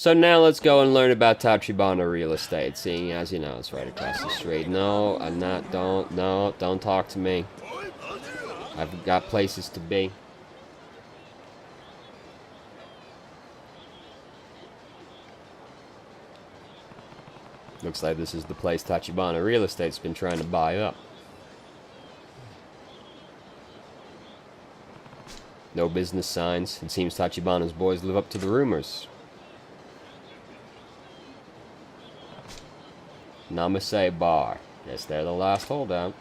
So now let's go and learn about Tachibana real estate, seeing as you know it's right across the street. No, I'm not, don't talk to me. I've got places to be. Looks like this is the place Tachibana real estate's been trying to buy up. No business signs. It seems Tachibana's boys live up to the rumors. Namaste Bar. Guess they're the last holdout.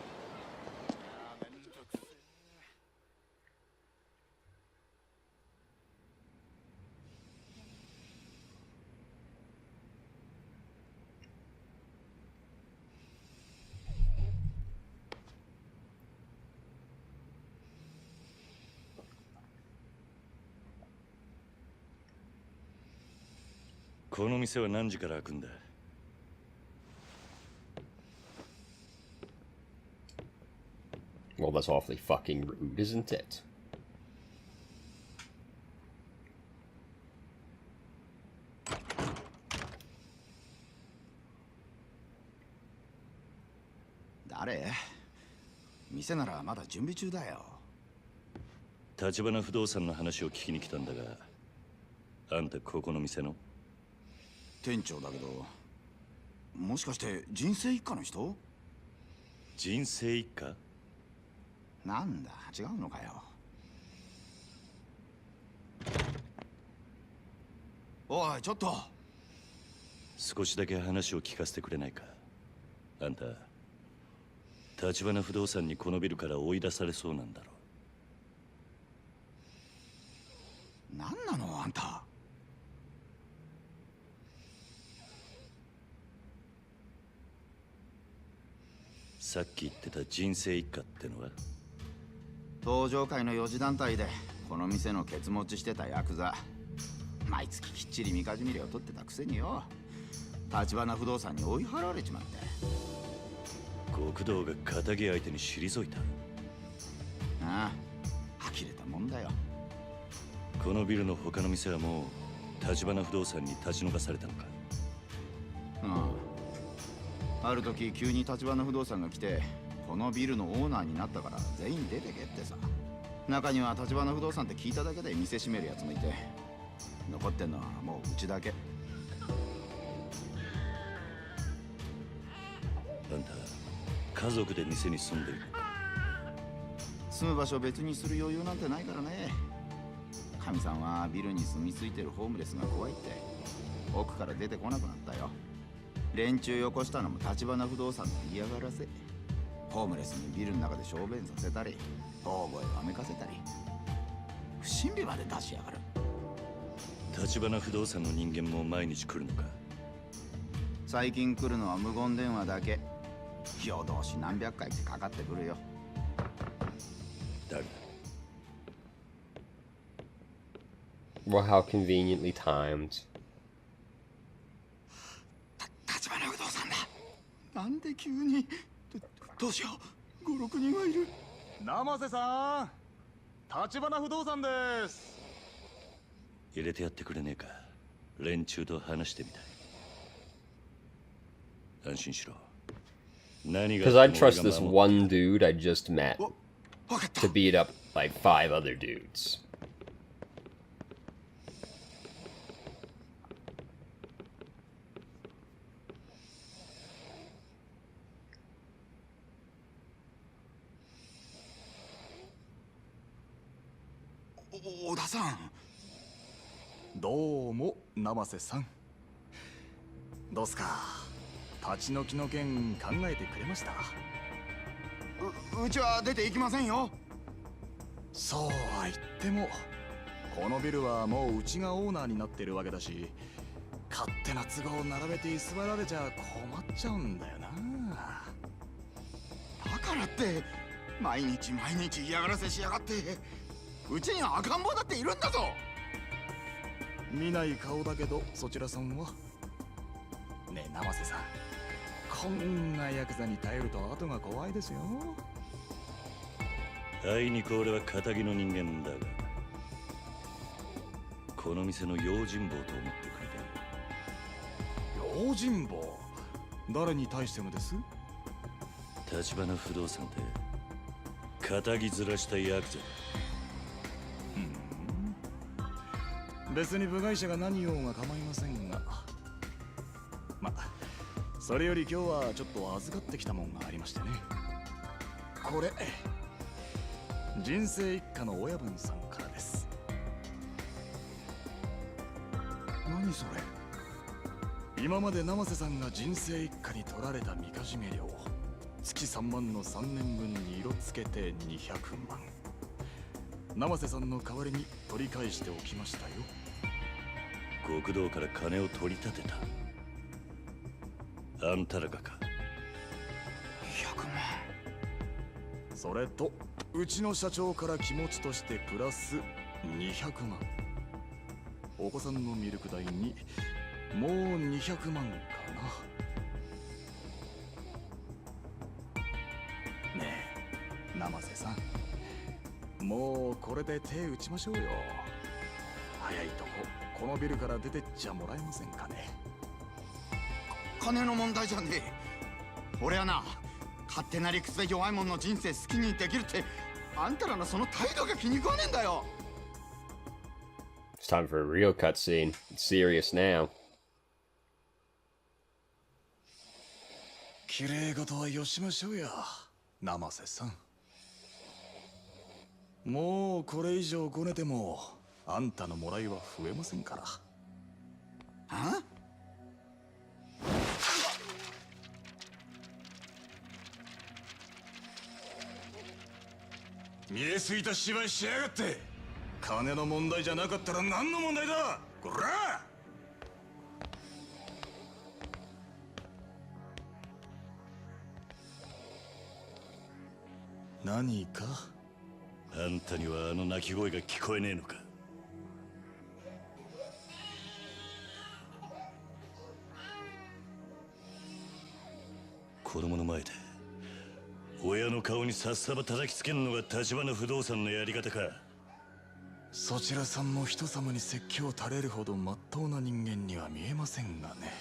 Well, that's awfully fucking rude, isn't it? Yakuza. 毎月きっちりみかじめ料を取ってたくせによ。橘不動産に追い払われちまって。極道が仇相手に退いた。ああ、呆れたもんだよ。このビルの他の店はもう橘不動産に立ち退かされたのか。ある時急に橘不動産が来て、このビルのオーナーになったから全員出てけってさ。中には橘不動産って聞いただけで店閉めるやつもいて、残ってんのはもううちだけ。あんた家族で店に住んでるのか。住む場所を別にする余裕なんてないからね。かみさんはビルに住み着いてるホームレスが怖いって奥から出てこなくなったよ。連中よこしたのも橘不動産の嫌がらせ。ホームレスにビルの中で小便させたり、大声わめかせたり、不審火まで出しやがる。橘不動産の人間も毎日来るのか。最近来るのは無言電話だけ。夜通し何百回ってかかってくるよ。誰だ。 Well, how conveniently timed. 橘不動産だ。なんで急に。どうしよう。5、6人はいる。生瀬さん、橘不動産です。入れてやってくれねえか。連中と話してみたい。安心しろ。Because I trust this one dude I just met to beat up like 5 other dudes. Odaさん。どうも生瀬さん。どうすか。立ち退きの件考えてくれました。うちは出て行きませんよ。そうは言ってもこのビルはもううちがオーナーになってるわけだし、勝手な都合を並べて居座られちゃ困っちゃうんだよな。だからって毎日毎日嫌がらせしやがって。うちには赤ん坊だっているんだぞ。見ない顔だけどそちらさんは。ねえ生瀬さん、こんなヤクザに頼ると後が怖いですよ。あいにく俺は仇の人間だが、この店の用心棒と思ってくれて。用心棒。誰に対してのです？立花不動産で仇ずらしたヤクザ。別に部外者が何言おうが構いませんが、ま、それより今日はちょっと預かってきたもんがありましてね。これ人生一家の親分さんからです。何それ？今まで生瀬さんが人生一家に取られたみかじめ料、月3万の3年分に色つけて200万。生瀬さんの代わりに取り返しておきましたよ。極道から金を取り立てた。あんたらがか。100万。それとうちの社長から気持ちとしてプラス200万。お子さんのミルク代にもう200万かな。ねえ生瀬さん、もうこれで手打ちましょうよ。早いとこのビルから出てっちゃもらえませんかね。金の問題じゃねえ。俺はな、勝手な理屈で弱い者の人生好きにできるって、あんたらのその態度が気に食わねえんだよ。It's time for a real cutscene. It's serious now. 綺麗事はよしましょうや生瀬さん。もうこれ以上ごねてもあんたのもらいは増えませんから。あ？見えすぎた芝居しやがって。金の問題じゃなかったら何の問題だこら。何か？あんたにはあの鳴き声が聞こえねえのか。子供の前で親の顔にさっさば叩きつけるのが立花不動産のやり方か。そちらさんも人様に説教垂れるほど真っ当な人間には見えませんがね。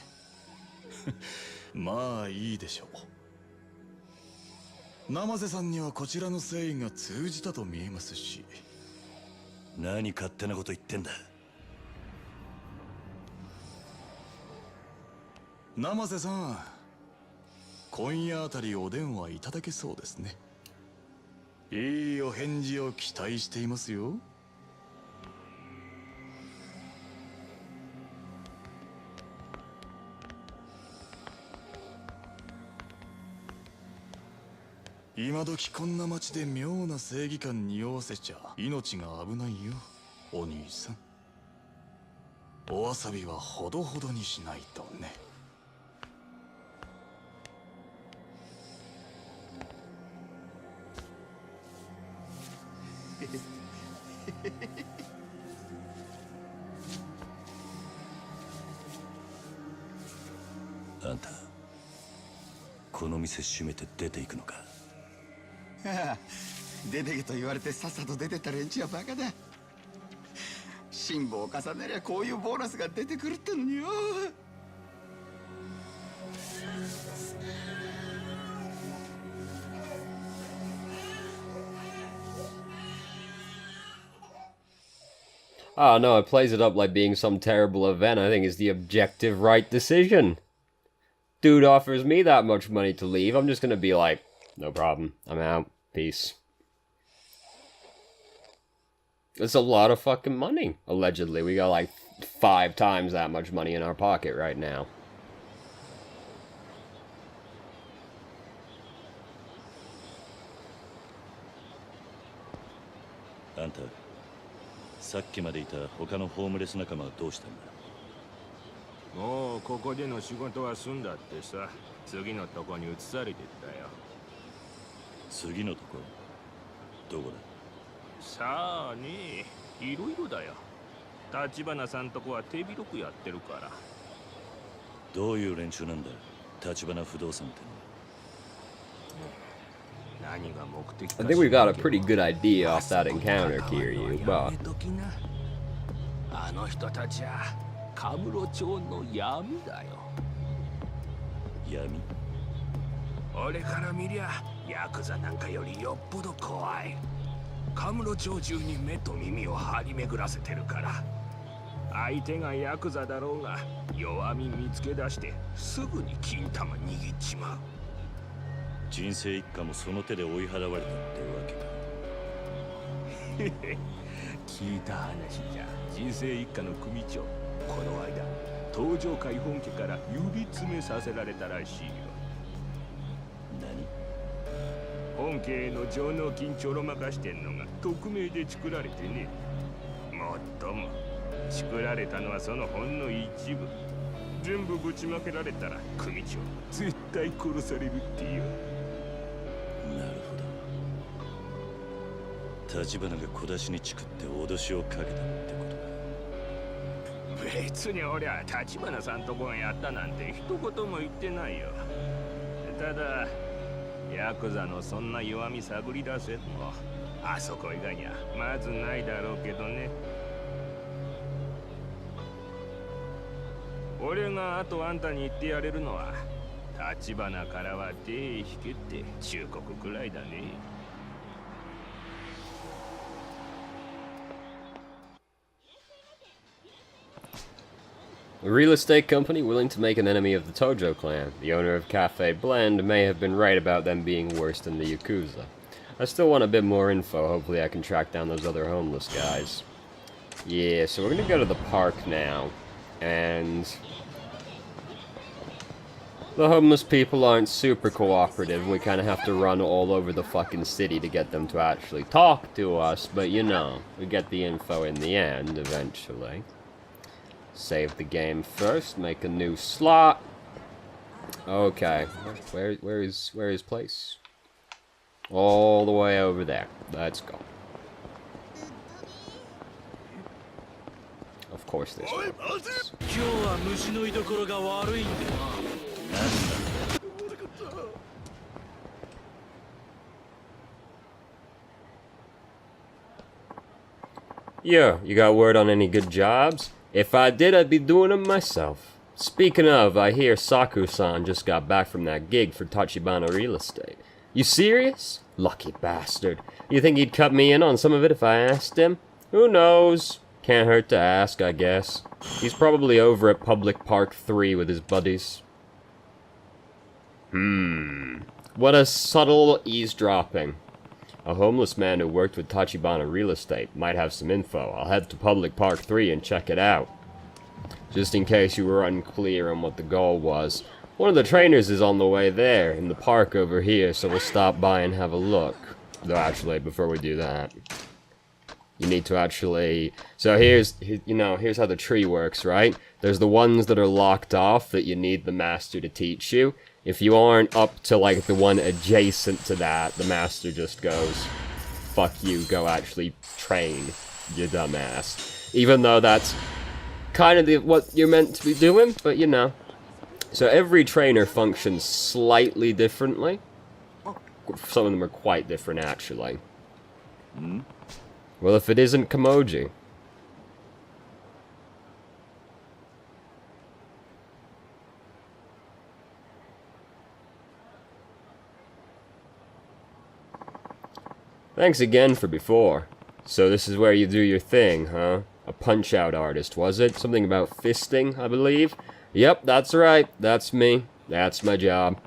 まあいいでしょう。生瀬さんにはこちらの誠意が通じたと見えますし。何勝手なこと言ってんだ。生瀬さん、今夜あたりお電話いただけそうですね。いいお返事を期待していますよ。今時こんな街で妙な正義感に匂わせちゃ命が危ないよお兄さん。おわさびはほどほどにしないとね。あんたこの店閉めて出ていくのか。ああ、出てけと言われてさっさと出てった連中はバカだ。辛抱を重ねりゃこういうボーナスが出てくるってのによ。Oh no, it plays it up like being some terrible event. I think it's the objective right decision. Dude offers me that much money to leave. I'm just gonna be like, no problem. I'm out. Peace. It's a lot of fucking money, allegedly. We got like 5 times that much money in our pocket right now. あんたさっきまでいた他のホームレス仲間はどうしたんだ。もうここでの仕事は済んだってさ。次のとこに移されてったよ。次のとこどこだ。さあね、いろいろだよ。立花さんとこは手広くやってるから。どういう連中なんだ立花不動産って。何が目的 I think we got a pretty good idea off that encounter, Kiryu, but... あの人たちはカムロ町の闇だよ。闇？俺から見りゃヤクザなんかよりよっぽど怖い。カムロ町中に目と耳を張り巡らせてるから。相手がヤクザだろうが弱み見つけ出してすぐに金玉握っちまう。人生一家もその手で追い払われたってわけか。聞いた話じゃ、人生一家の組長、この間東上海本家から指詰めさせられたらしいよ。何？本家への上納金ちょろまかしてんのが匿名で作られてね。もっとも作られたのはそのほんの一部。全部ぶちまけられたら組長絶対殺されるってよ。なるほど。立花が小出しにチクって脅しをかけたってことか。別に俺は立花さんとこがやったなんて一言も言ってないよ。ただヤクザのそんな弱み探り出せんのあそこ以外にはまずないだろうけどね。俺があとあんたに言ってやれるのは、立花からは手引けって忠告くらいだね。A real estate company willing to make an enemy of the Tojo clan. The owner of Cafe Blend may have been right about them being worse than the Yakuza. I still want a bit more info. Hopefully I can track down those other homeless guys. Yeah, so we're gonna go to the park now. And the homeless people aren't super cooperative. We kind of have to run all over the fucking city to get them to actually talk to us. But you know, we get the info in the end, eventually. Save the game first, make a new slot. Okay, where is place? All the way over there. Let's go. Of course there's more places. Yeah, you got word on any good jobs? If I did, I'd be doing them myself. Speaking of, I hear Saku-san just got back from that gig for Tachibana Real Estate. You serious? Lucky bastard. You think he'd cut me in on some of it if I asked him? Who knows? Can't hurt to ask, I guess. He's probably over at Public Park 3 with his buddies. What a subtle eavesdropping. A homeless man who worked with Tachibana Real Estate might have some info. I'll head to Public Park 3 and check it out. Just in case you were unclear on what the goal was. One of the trainers is on the way there, in the park over here, so we'll stop by and have a look. Though actually, before we do that, you need to actually... So here's how the tree works, right? There's the ones that are locked off that you need the master to teach you. If you aren't up to, like, the one adjacent to that, the master just goes, fuck you, go actually train, you dumbass. Even though that's kind of what you're meant to be doing, but you know. So every trainer functions slightly differently. Some of them are quite different, actually. Well, if it isn't Kamoji. Thanks again for before. So this is where you do your thing, huh? A punch-out artist, was it? Something about fisting, I believe? Yep, that's right. That's me. That's my job.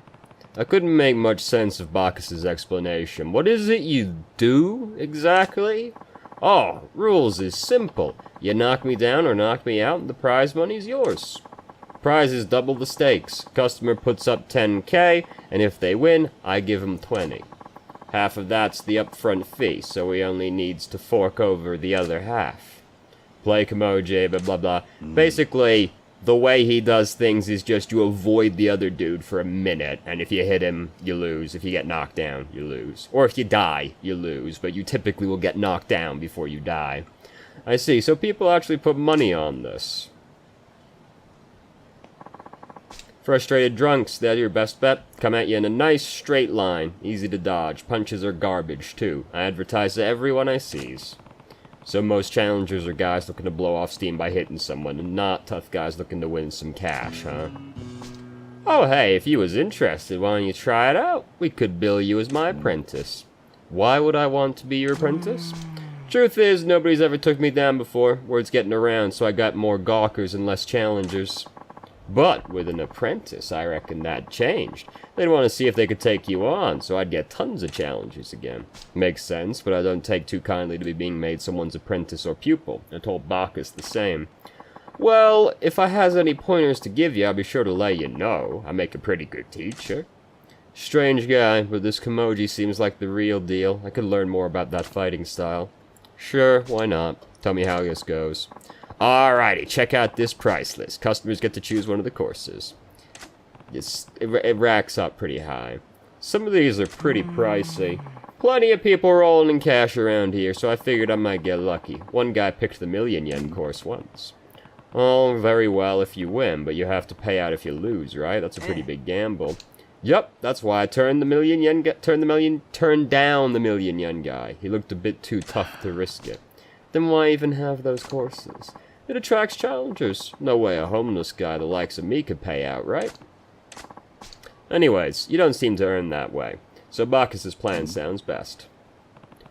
I couldn't make much sense of Bacchus's explanation. What is it you do, exactly? Oh, rules is simple. You knock me down or knock me out, and the prize money's yours. Prize is double the stakes. Customer puts up 10K, and if they win, I give him 20. Half of that's the upfront fee, so he only needs to fork over the other half. Play Kamoji, blah blah blah. Basically, the way he does things is just you avoid the other dude for a minute, and if you hit him, you lose. If you get knocked down, you lose. Or if you die, you lose, but you typically will get knocked down before you die. I see, so people actually put money on this. Frustrated drunks, they're your best bet. Come at you in a nice straight line. Easy to dodge. Punches are garbage, too. I advertise to everyone I sees. So most challengers are guys looking to blow off steam by hitting someone, and not tough guys looking to win some cash, huh? Oh hey, if you was interested, why don't you try it out? We could bill you as my apprentice. Why would I want to be your apprentice? Truth is, nobody's ever took me down before. Word's getting around, so I got more gawkers and less challengers. But with an apprentice, I reckon that changed. They'd want to see if they could take you on, so I'd get tons of challenges again. Makes sense, but I don't take too kindly to be being made someone's apprentice or pupil. I told Bacchus the same. Well, if I has any pointers to give you, I'll be sure to let you know. I make a pretty good teacher. Strange guy, but this Kimoji seems like the real deal. I could learn more about that fighting style. Sure, why not? Tell me how this goes. Alrighty, check out this price list. Customers get to choose one of the courses. It racks up pretty high. Some of these are pretty pricey. Plenty of people rolling in cash around here, so I figured I might get lucky. One guy picked the million-yen course once. Oh, very well if you win, but you have to pay out if you lose, right? That's a pretty big gamble. Yup, that's why I turned down the million-yen guy. He looked a bit too tough to risk it. Then why even have those courses? It attracts challengers. No way a homeless guy the likes of me could pay out, right? Anyways, you don't seem to earn that way. So Bacchus's plan sounds best.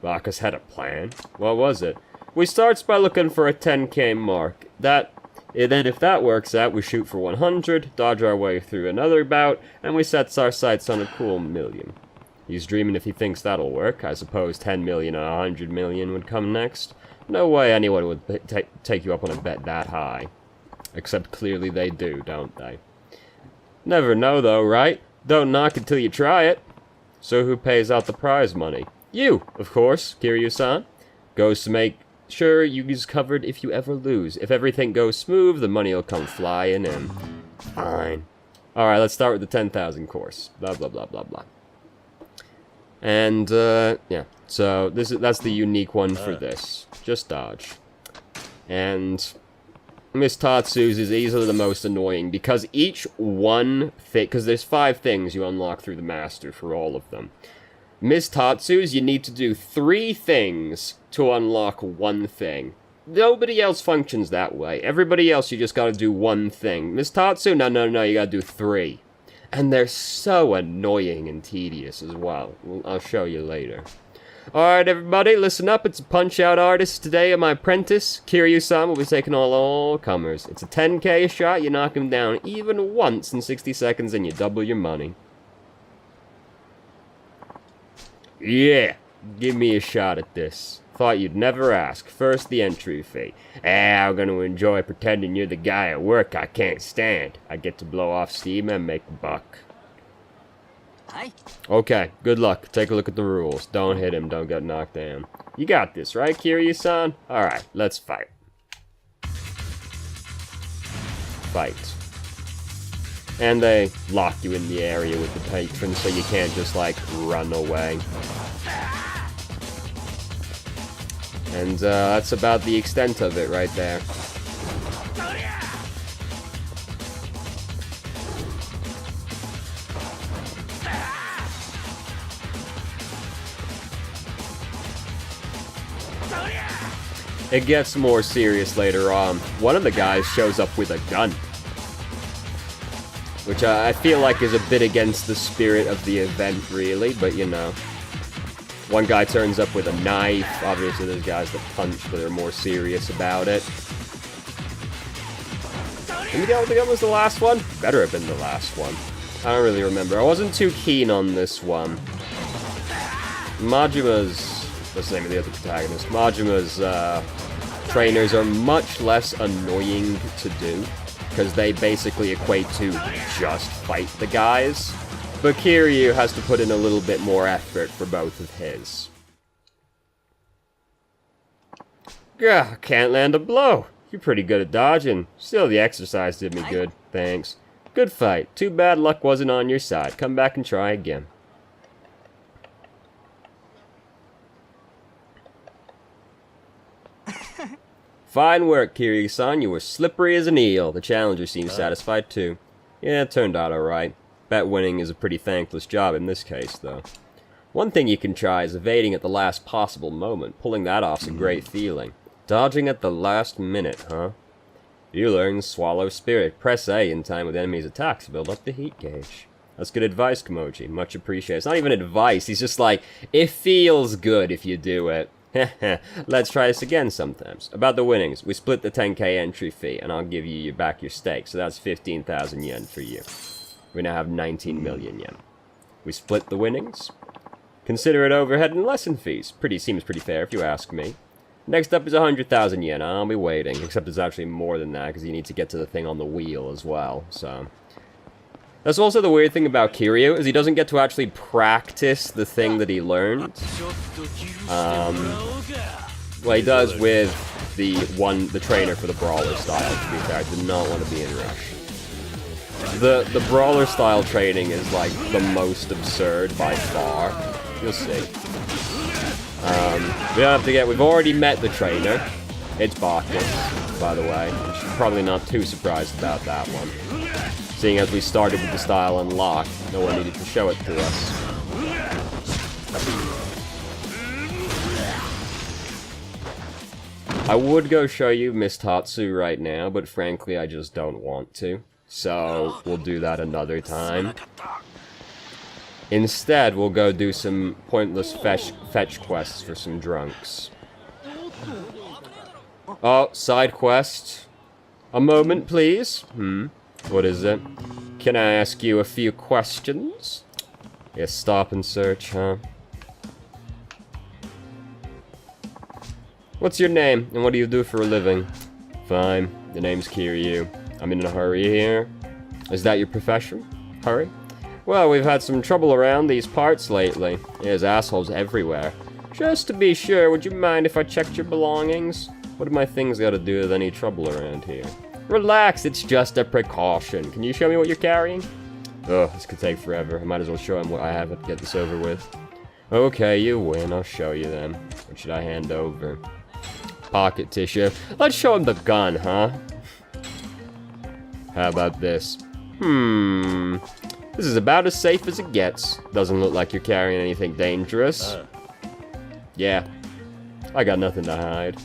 Bacchus had a plan? What was it? We starts by looking for a 10k mark. Then if that works out, we shoot for 100, dodge our way through another bout, and we sets our sights on a cool million. He's dreaming if he thinks that'll work. I suppose 10 million or 100 million would come next. No way anyone would take you up on a bet that high. Except clearly they do, don't they? Never know though, right? Don't knock until you try it. So who pays out the prize money? You, of course, Kiryu-san. Goes to make sure you's covered if you ever lose. If everything goes smooth, the money will come flying in. Fine. Alright, let's start with the 10,000 course. Blah, blah, blah, blah, blah. And, yeah. So, that's the unique one for this. Just dodge. And Miss Tatsu's is easily the most annoying, because each one thing... Because there's 5 things you unlock through the Master for all of them. Miss Tatsu's, you need to do 3 things to unlock 1 thing. Nobody else functions that way. Everybody else, you just gotta do 1 thing. Miss Tatsu, no, you gotta do 3. And they're so annoying and tedious as well. I'll show you later. Alright, everybody, listen up. It's a Punch-Out artist today, and my apprentice, Kiryu-san, will be taking all comers. It's a 10k shot. You knock him down even once in 60 seconds, and you double your money. Yeah, give me a shot at this. Thought you'd never ask. First, the entry fee. I'm gonna enjoy pretending you're the guy at work I can't stand. I get to blow off steam and make a buck. Hi. Okay, good luck. Take a look at the rules. Don't hit him, don't get knocked down. You got this, right, Kiryu-san? Alright, let's fight. Fight. And they lock you in the area with the patron, so you can't just, like, run away. And, that's about the extent of it right there. It gets more serious later on. One of the guys shows up with a gun. Which I feel like is a bit against the spirit of the event, really, but you know. One guy turns up with a knife. Obviously there's guys that punch, but they're more serious about it. Maybe that was the last one? Better have been the last one. I don't really remember. I wasn't too keen on this one. Majima's... What's the name of the other protagonist? Majima's, trainers are much less annoying to do, because they basically equate to just fight the guys. But Kiryu has to put in a little bit more effort for both of his. Gah, can't land a blow. You're pretty good at dodging. Still, the exercise did me good. Thanks. Good fight. Too bad luck wasn't on your side. Come back and try again. Fine work, Kiryu-san. You were slippery as an eel. The challenger seems satisfied too. Yeah, it turned out alright. Bet winning is a pretty thankless job in this case, though. One thing you can try is evading at the last possible moment. Pulling that off's a great feeling. Dodging at the last minute, huh? You learn Swallow Spirit. Press A in time with enemies' attacks to build up the heat gauge. That's good advice, Komoji. Much appreciated. It's not even advice. He's just like, it feels good if you do it. Let's try this again sometimes. About the winnings. We split the 10k entry fee, and I'll give you back your stake. So that's 15,000 yen for you. We now have 19 million yen. We split the winnings. Consider it overhead and lesson fees. Seems pretty fair if you ask me. Next up is 100,000 yen. I'll be waiting. Except it's actually more than that, because you need to get to the thing on the wheel as well, so... That's also the weird thing about Kiryu, is he doesn't get to actually practice the thing that he learned. Well, he does with the trainer for the Brawler style, to be fair. I did not want to be in rush. The Brawler style training is, like, the most absurd by far. You'll see. We don't have to we've already met the trainer. It's Bacchus, by the way. Probably not too surprised about that one. Seeing as we started with the style unlocked, no one needed to show it to us. I would go show you Miss Tatsu right now, but frankly I just don't want to. So, we'll do that another time. Instead, we'll go do some pointless fetch quests for some drunks. Oh, side quest. A moment, please. What is it? Can I ask you a few questions? Yes, stop and search, huh? What's your name, and what do you do for a living? Fine, the name's Kiryu. I'm in a hurry here. Is that your profession? Hurry? Well, we've had some trouble around these parts lately. There's assholes everywhere. Just to be sure, would you mind if I checked your belongings? What do my things got to do with any trouble around here? Relax, it's just a precaution. Can you show me what you're carrying? Ugh, this could take forever. I might as well show him what I have to get this over with. Okay, you win. I'll show you then. What should I hand over? Pocket tissue. Let's show him the gun, huh? How about this? This is about as safe as it gets. Doesn't look like you're carrying anything dangerous. Yeah. I got nothing to hide.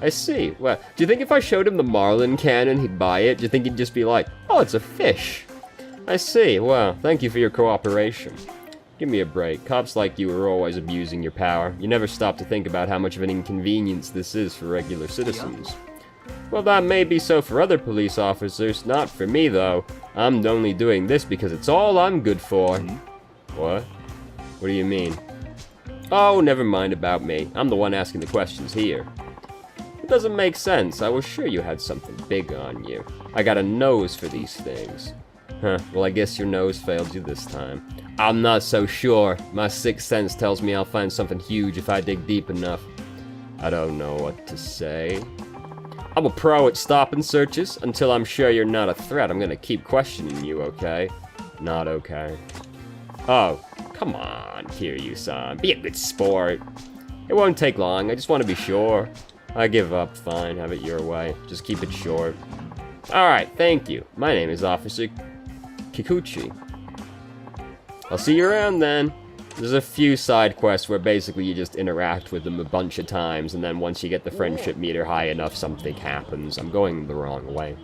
I see. Well, do you think if I showed him the Marlin cannon, he'd buy it? Do you think he'd just be like, oh, it's a fish? I see. Well, thank you for your cooperation. Give me a break. Cops like you are always abusing your power. You never stop to think about how much of an inconvenience this is for regular citizens. Well, that may be so for other police officers, not for me, though. I'm only doing this because it's all I'm good for. What? What do you mean? Oh, never mind about me. I'm the one asking the questions here. It doesn't make sense. I was sure you had something big on you. I got a nose for these things. Huh, well I guess your nose failed you this time. I'm not so sure. My sixth sense tells me I'll find something huge if I dig deep enough. I don't know what to say. I'm a pro at stopping searches. Until I'm sure you're not a threat, I'm gonna keep questioning you, okay? Not okay. Oh, come on, Kiryu-san. Be a good sport. It won't take long. I just want to be sure. I give up. Fine, have it your way. Just keep it short. Alright, thank you. My name is Officer Kikuchi. I'll see you around then. There's a few side quests where basically you just interact with them a bunch of times, and then once you get the friendship meter high enough, something happens. I'm going the wrong way.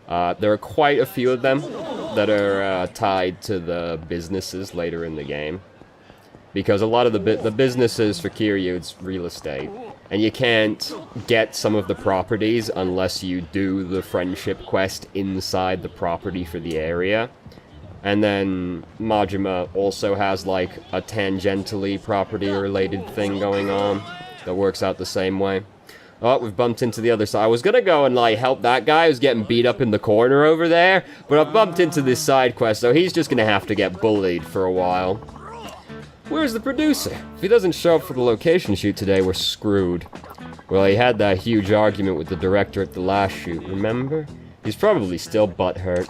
There are quite a few of them that are tied to the businesses later in the game. Because a lot of the businesses for Kiryu, it's real estate. And you can't get some of the properties unless you do the friendship quest inside the property for the area. And then Majima also has like a tangentially property-related thing going on that works out the same way. Oh, we've bumped into the other side. I was gonna go and like help that guy who's getting beat up in the corner over there, but I've bumped into this side quest, so he's just gonna have to get bullied for a while. Where's the producer? If he doesn't show up for the location shoot today, we're screwed. Well, he had that huge argument with the director at the last shoot, remember? He's probably still butthurt.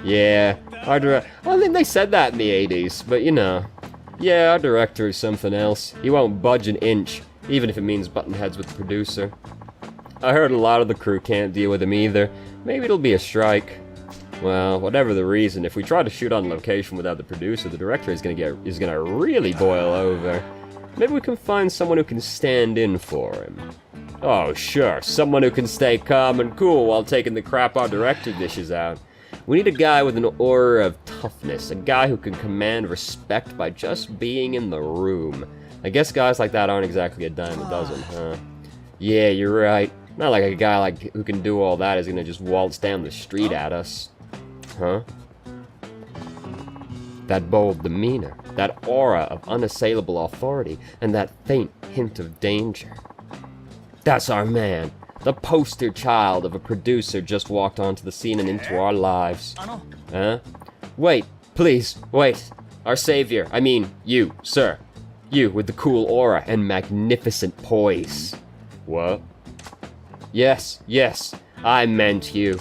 Yeah, I think they said that in the 80s, but you know. Yeah, our director is something else. He won't budge an inch, even if it means button heads with the producer. I heard a lot of the crew can't deal with him either. Maybe it'll be a strike. Well, whatever the reason, if we try to shoot on location without the producer, the director is gonna really boil over. Maybe we can find someone who can stand in for him. Oh, sure. Someone who can stay calm and cool while taking the crap our director dishes out. We need a guy with an aura of toughness, a guy who can command respect by just being in the room. I guess guys like that aren't exactly a dime a dozen, huh? Yeah, you're right. Not like a guy like who can do all that is gonna just waltz down the street at us. Huh? That bold demeanor, that aura of unassailable authority, and that faint hint of danger. That's our man. The poster child of a producer just walked onto the scene and into our lives. Huh? Wait, please, wait. Our savior, I mean, you, sir. You with the cool aura and magnificent poise. What? Yes, I meant you.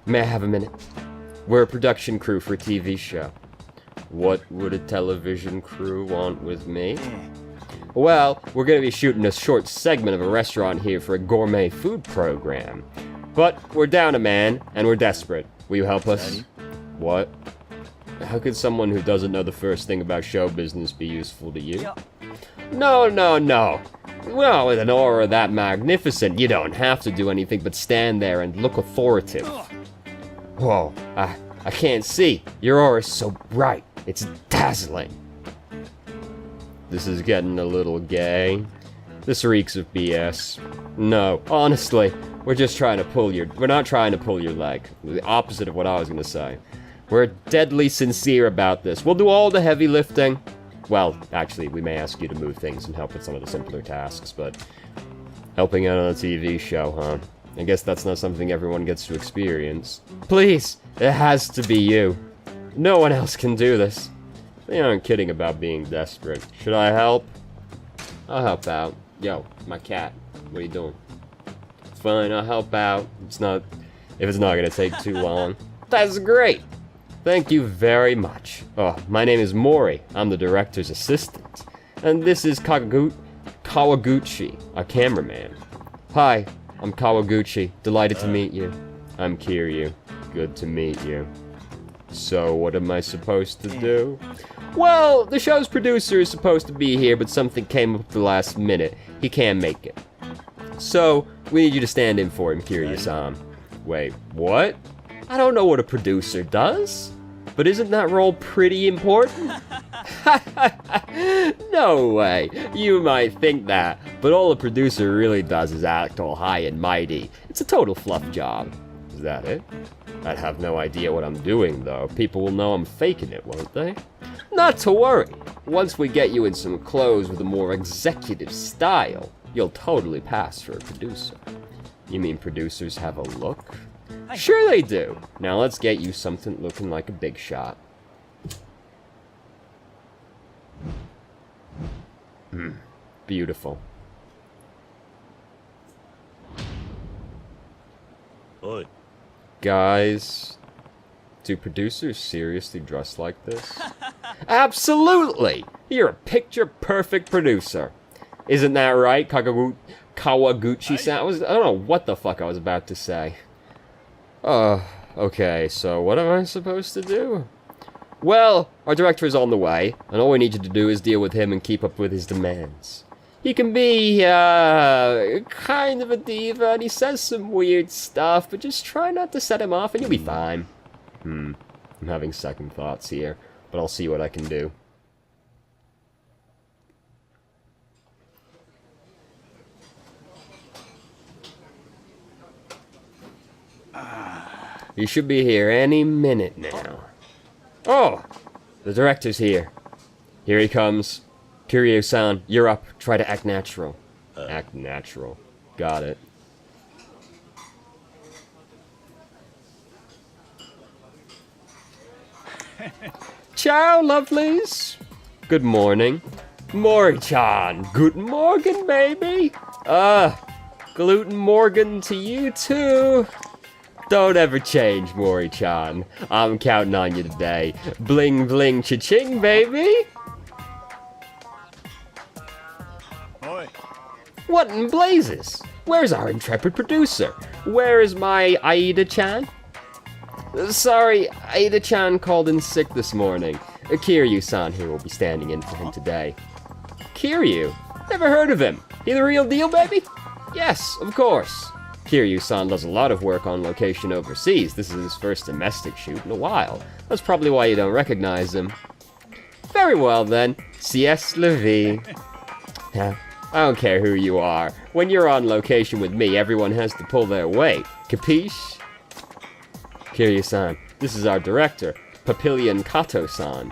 May I have a minute? We're a production crew for a TV show. What would a television crew want with me? Well, we're gonna be shooting a short segment of a restaurant here for a gourmet food program. But we're down a man, and we're desperate. Will you help us? What? How could someone who doesn't know the first thing about show business be useful to you? No. Well, with an aura that magnificent, you don't have to do anything but stand there and look authoritative. Whoa, I can't see. Your aura's so bright. It's dazzling. This is getting a little gay. This reeks of BS. No, honestly, we're not trying to pull your leg. The opposite of what I was gonna say. We're deadly sincere about this. We'll do all the heavy lifting. Well, actually, we may ask you to move things and help with some of the simpler tasks, but helping out on a TV show, huh? I guess that's not something everyone gets to experience. Please, it has to be you. No one else can do this. They aren't kidding about being desperate. Should I help? I'll help out. Yo, my cat. What are you doing? Fine, I'll help out. If it's not gonna take too long. That's great! Thank you very much. Oh, my name is Mori. I'm the director's assistant. And this is Kawaguchi, our cameraman. Hi, I'm Kawaguchi. Delighted to meet you. I'm Kiryu. Good to meet you. So, what am I supposed to do? Well, the show's producer is supposed to be here, but something came up at the last minute. He can't make it. So, we need you to stand in for him, Kiryu-san. Wait, what? I don't know what a producer does. But isn't that role pretty important? No way. You might think that, but all a producer really does is act all high and mighty. It's a total fluff job. Is that it? I'd have no idea what I'm doing, though. People will know I'm faking it, won't they? Not to worry. Once we get you in some clothes with a more executive style, you'll totally pass for a producer. You mean producers have a look? Sure they do. Now let's get you something looking like a big shot. Beautiful. Oi. Guys, do producers seriously dress like this? Absolutely! You're a picture-perfect producer. Isn't that right, Kawaguchi-san? I don't know what the fuck I was about to say. Okay, so what am I supposed to do? Well, our director is on the way, and all we need you to do is deal with him and keep up with his demands. He can be, kind of a diva, and he says some weird stuff, but just try not to set him off and you'll be fine. I'm having second thoughts here, but I'll see what I can do. He should be here any minute now. Oh! The director's here. Here he comes. Kiryu-san, you're up. Try to act natural. Act natural. Got it. Ciao, lovelies. Good morning. Mori-chan. Guten Morgen, baby. Gluten Morgan to you too. Don't ever change, Mori-chan. I'm counting on you today. Bling bling cha-ching, baby. Oi. What in blazes? Where's our intrepid producer? Where is my Aida-chan? Sorry, Aida-chan called in sick this morning. Kiryu-san here will be standing in for him today. Kiryu? Never heard of him. He the real deal, baby? Yes, of course. Kiryu-san does a lot of work on location overseas. This is his first domestic shoot in a while. That's probably why you don't recognize him. Very well then. Sieste la vie. Yeah, I don't care who you are. When you're on location with me, everyone has to pull their weight. Capiche? Kiryu-san, this is our director, Papillion Kato-san.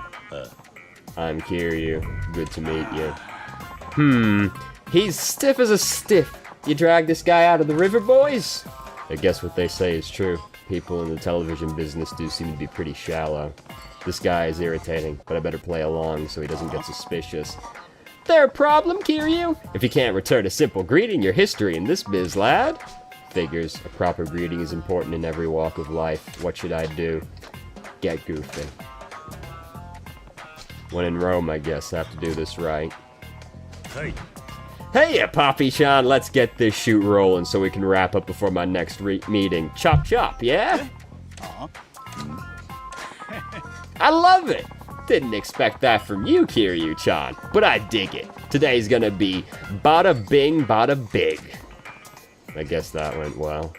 I'm Kiryu. Good to meet you. He's stiff as a stiff. You drag this guy out of the river, boys? I guess what they say is true. People in the television business do seem to be pretty shallow. This guy is irritating, but I better play along so he doesn't get suspicious. There a problem, Kiryu? If you can't return a simple greeting, your history in this biz, lad? Figures. A proper greeting is important in every walk of life. What should I do? Get goofy. When in Rome, I guess, I have to do this right. Hey. Hey, Poppy-chan, let's get this shoot rolling so we can wrap up before my next meeting. Chop chop, yeah? I love it! Didn't expect that from you, Kiryu-chan, but I dig it. Today's gonna be bada bing, bada big. I guess that went well.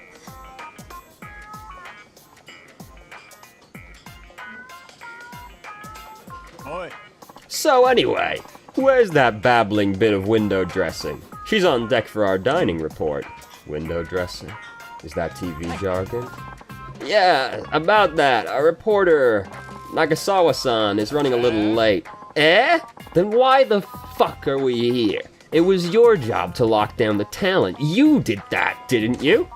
Oi. So anyway, where's that babbling bit of window dressing? She's on deck for our dining report. Window dressing? Is that TV jargon? Yeah, about that. Our reporter, Nagasawa-san, is running a little late. Eh? Then why the fuck are we here? It was your job to lock down the talent. You did that, didn't you?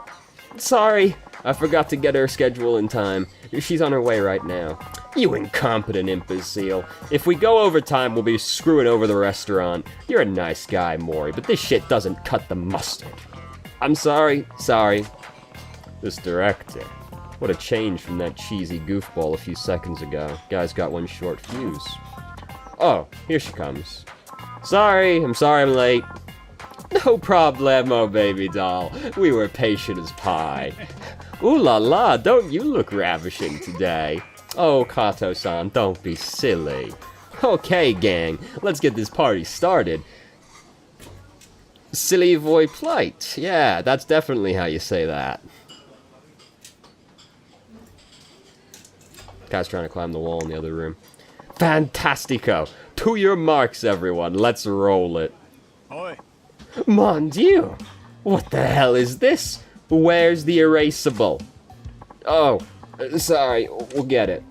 Sorry, I forgot to get her schedule in time. She's on her way right now. You incompetent imbecile. If we go overtime, we'll be screwing over the restaurant. You're a nice guy, Mori, but this shit doesn't cut the mustard. I'm sorry. This director. What a change from that cheesy goofball a few seconds ago. Guy's got one short fuse. Oh, here she comes. I'm sorry I'm late. No problemo, baby doll. We were patient as pie. Ooh la la, don't you look ravishing today. Oh, Kato-san, don't be silly. Okay, gang, let's get this party started. Silly voy plight. Yeah, that's definitely how you say that. Guy's trying to climb the wall in the other room. Fantastico! To your marks, everyone. Let's roll it. Oi. Mon Dieu! What the hell is this? Where's the erasable? Oh, sorry. We'll get it.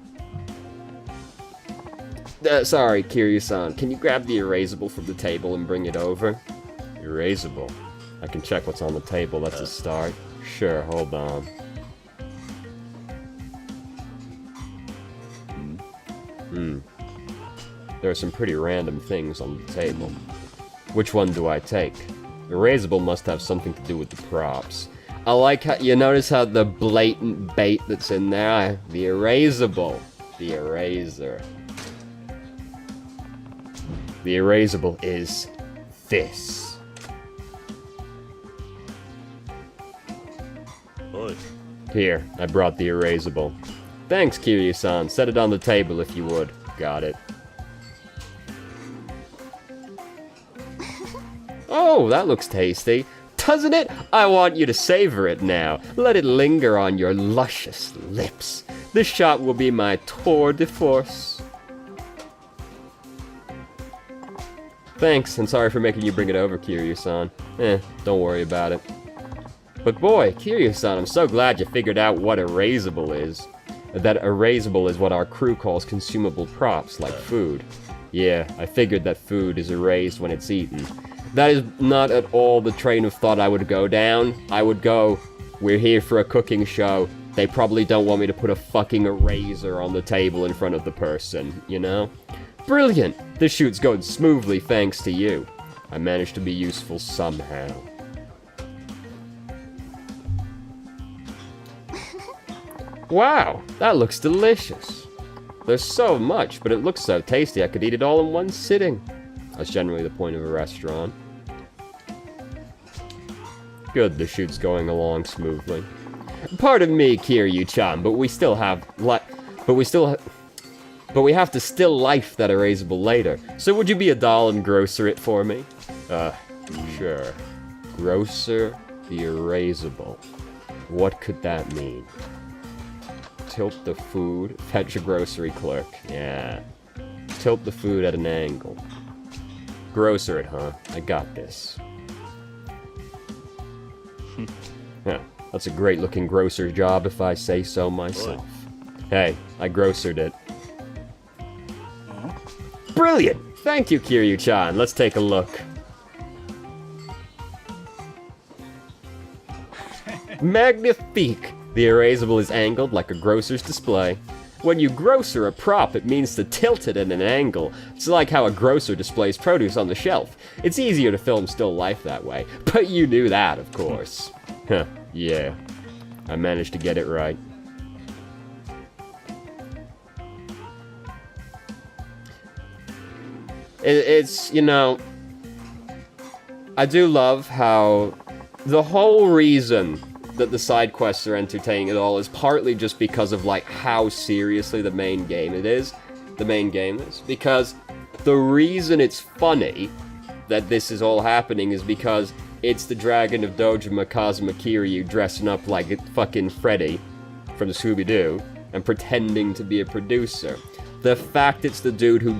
Sorry, Kiryu-san. Can you grab the erasable from the table and bring it over? Erasable? I can check what's on the table. That's a start. Sure, hold on. There are some pretty random things on the table. Which one do I take? Erasable must have something to do with the props. I like how, you notice how the blatant bait that's in there? The erasable. The eraser. The erasable is this. Oi. Here, I brought the erasable. Thanks, Kiryu-san. Set it on the table if you would. Got it. Oh, that looks tasty. Doesn't it? I want you to savor it now. Let it linger on your luscious lips. This shot will be my tour de force. Thanks, and sorry for making you bring it over, Kiryu-san. Don't worry about it. But boy, Kiryu-san, I'm so glad you figured out what erasable is. That erasable is what our crew calls consumable props, like food. Yeah, I figured that food is erased when it's eaten. That is not at all the train of thought I would go down. I would go, we're here for a cooking show. They probably don't want me to put a fucking eraser on the table in front of the person, you know? Brilliant! This shoot's going smoothly thanks to you. I managed to be useful somehow. Wow, that looks delicious. There's so much, but it looks so tasty I could eat it all in one sitting. That's generally the point of a restaurant. Good, the shoot's going along smoothly. Pardon me, Kiryu-chan, but we have to still life that erasable later. So would you be a doll and grocer it for me? Sure. Grocer the Erasable. What could that mean? Tilt the food. Fetch a grocery clerk. Yeah. Tilt the food at an angle. Grocer it, huh? I got this. Yeah, that's a great looking grocer job if I say so myself. Hey, I grocered it. Brilliant! Thank you, Kiryu-chan. Let's take a look. Magnifique! The erasable is angled like a grocer's display. When you grocer a prop, it means to tilt it at an angle. It's like how a grocer displays produce on the shelf. It's easier to film still life that way. But you knew that, of course. Huh, yeah. I managed to get it right. It's, you know, I do love how the whole reason that the side quests are entertaining at all is partly just because of, like, how seriously the main game is. Because the reason it's funny that this is all happening is because it's the Dragon of Dojima Kazuma Kiryu dressing up like fucking Freddy from Scooby-Doo and pretending to be a producer. The fact it's the dude who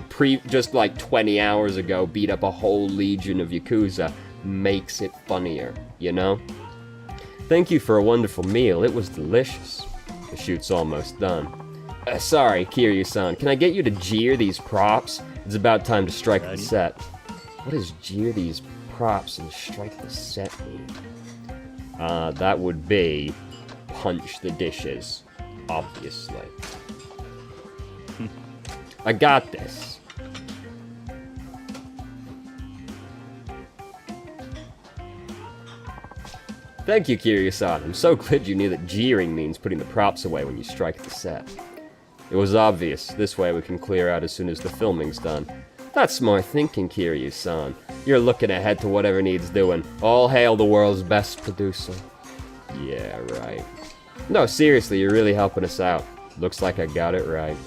just like 20 hours ago beat up a whole legion of Yakuza makes it funnier, you know? Thank you for a wonderful meal, it was delicious. The shoot's almost done. Sorry, Kiryu-san, can I get you to jeer these props? It's about time to strike the set. What does jeer these props and strike the set mean? That would be punch the dishes, obviously. I got this. Thank you, Kiryu-san. I'm so glad you knew that jeering means putting the props away when you strike the set. It was obvious. This way we can clear out as soon as the filming's done. That's smart thinking, Kiryu-san. You're looking ahead to whatever needs doing. All hail the world's best producer. Yeah, right. No, seriously, you're really helping us out. Looks like I got it right.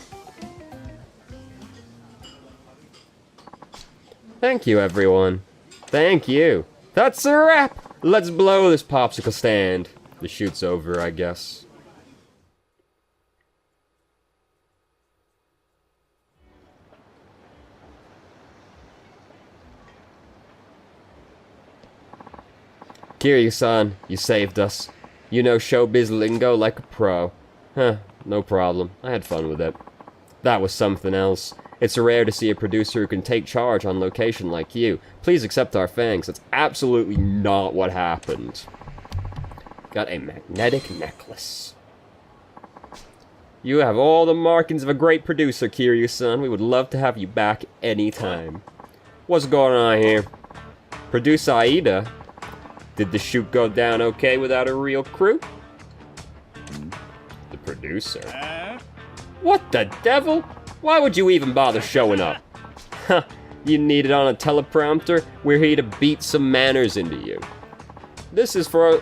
Thank you, everyone. Thank you. That's a wrap! Let's blow this popsicle stand. The shoot's over, I guess. Kiryu-san, you saved us. You know showbiz lingo like a pro. Huh, no problem. I had fun with it. That was something else. It's rare to see a producer who can take charge on location like you. Please accept our thanks. That's absolutely not what happened. Got a magnetic necklace. You have all the markings of a great producer, Kiryu-san. We would love to have you back anytime. What's going on here? Producer Aida? Did the shoot go down okay without a real crew? The producer? What the devil? Why would you even bother showing up? Huh, you need it on a teleprompter? We're here to beat some manners into you. This is for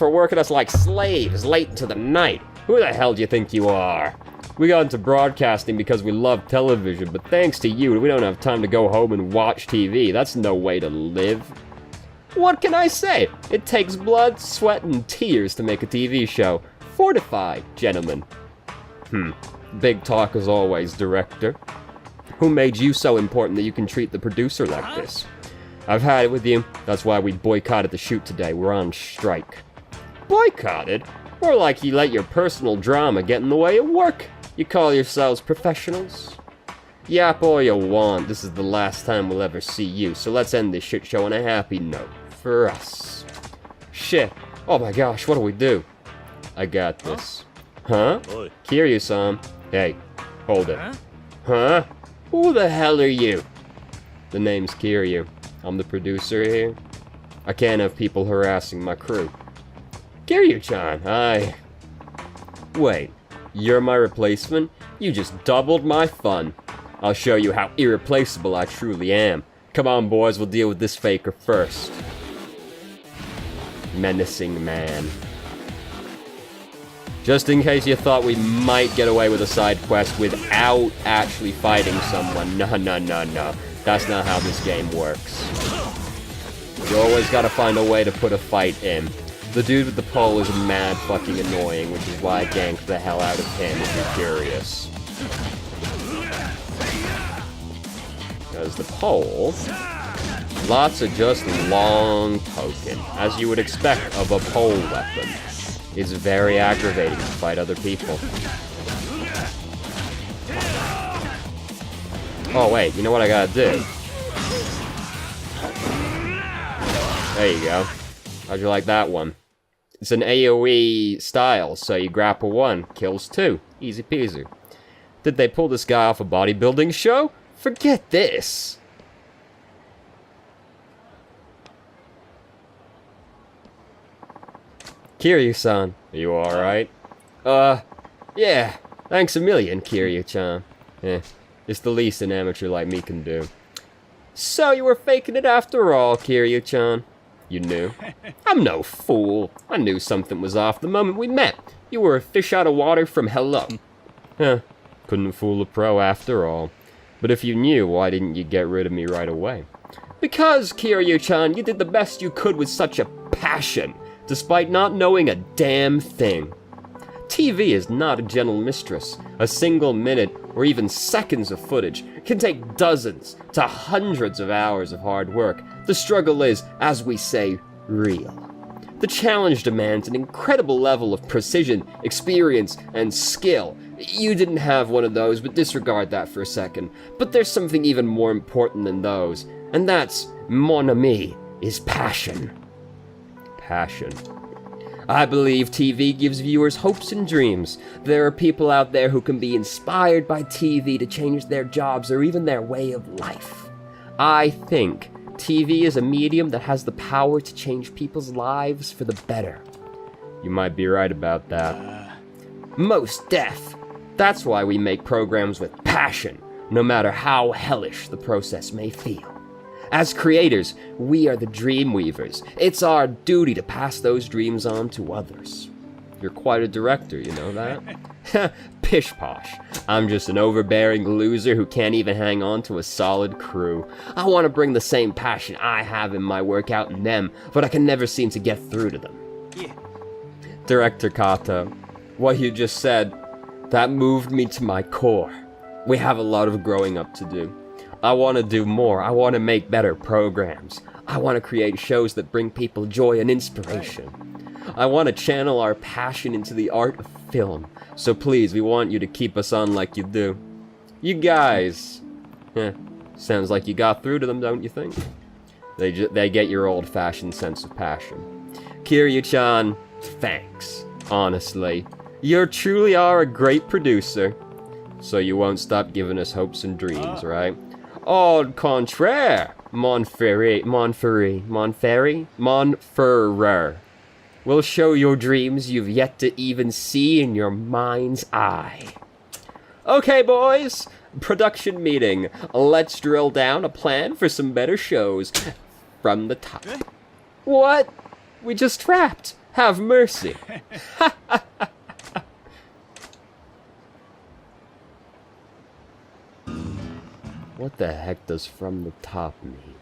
working us like slaves late into the night. Who the hell do you think you are? We got into broadcasting because we love television, but thanks to you, we don't have time to go home and watch TV. That's no way to live. What can I say? It takes blood, sweat, and tears to make a TV show. Fortified, gentlemen. Big talk as always, director. Who made you so important that you can treat the producer like this? I've had it with you. That's why we boycotted the shoot today. We're on strike. Boycotted? More like you let your personal drama get in the way of work. You call yourselves professionals? Yap all you want. This is the last time we'll ever see you, so let's end this shit show on a happy note. For us. Shit. Oh my gosh, what do we do? I got this. Huh? Kiryu-san. Hey, hold it. Huh? Who the hell are you? The name's Kiryu. I'm the producer here. I can't have people harassing my crew. Kiryu-chan, Wait, you're my replacement? You just doubled my fun. I'll show you how irreplaceable I truly am. Come on, boys, we'll deal with this faker first. Menacing man. Just in case you thought we might get away with a side quest without actually fighting someone. No. That's not how this game works. You always gotta find a way to put a fight in. The dude with the pole is mad fucking annoying, which is why I ganked the hell out of him if you're curious. Because the pole, lots of just long poking, as you would expect of a pole weapon. It's very aggravating to fight other people. Oh wait, you know what I gotta do? There you go. How'd you like that one? It's an AoE style, so you grapple 1, kills 2. Easy peasy. Did they pull this guy off a bodybuilding show? Forget this! Kiryu-san, are you alright? Yeah. Thanks a million, Kiryu-chan. It's the least an amateur like me can do. So you were faking it after all, Kiryu-chan. You knew. I'm no fool. I knew something was off the moment we met. You were a fish out of water from hello. Couldn't fool a pro after all. But if you knew, why didn't you get rid of me right away? Because, Kiryu-chan, you did the best you could with such a passion, despite not knowing a damn thing. TV is not a gentle mistress. A single minute, or even seconds of footage, can take dozens to hundreds of hours of hard work. The struggle is, as we say, real. The challenge demands an incredible level of precision, experience, and skill. You didn't have one of those, but disregard that for a second. But there's something even more important than those, and that's, mon ami, is passion. Passion. I believe TV gives viewers hopes and dreams. There are people out there who can be inspired by TV to change their jobs or even their way of life. I think TV is a medium that has the power to change people's lives for the better. You might be right about that. Most deaf. That's why we make programs with passion, no matter how hellish the process may feel. As creators, we are the dream weavers. It's our duty to pass those dreams on to others. You're quite a director, you know that? Pish posh. I'm just an overbearing loser who can't even hang on to a solid crew. I want to bring the same passion I have in my work out in them, but I can never seem to get through to them. Yeah. Director Kato, what you just said, that moved me to my core. We have a lot of growing up to do. I want to do more. I want to make better programs. I want to create shows that bring people joy and inspiration. I want to channel our passion into the art of film. So please, we want you to keep us on like you do. You guys. Sounds like you got through to them, don't you think? They get your old-fashioned sense of passion. Kiryu-chan, thanks. Honestly. You truly are a great producer. So you won't stop giving us hopes and dreams, right? Au contraire, Monferrer. We'll show your dreams you've yet to even see in your mind's eye. Okay, boys, production meeting. Let's drill down a plan for some better shows from the top. What? We just trapped. Have mercy. What the heck does from the top mean?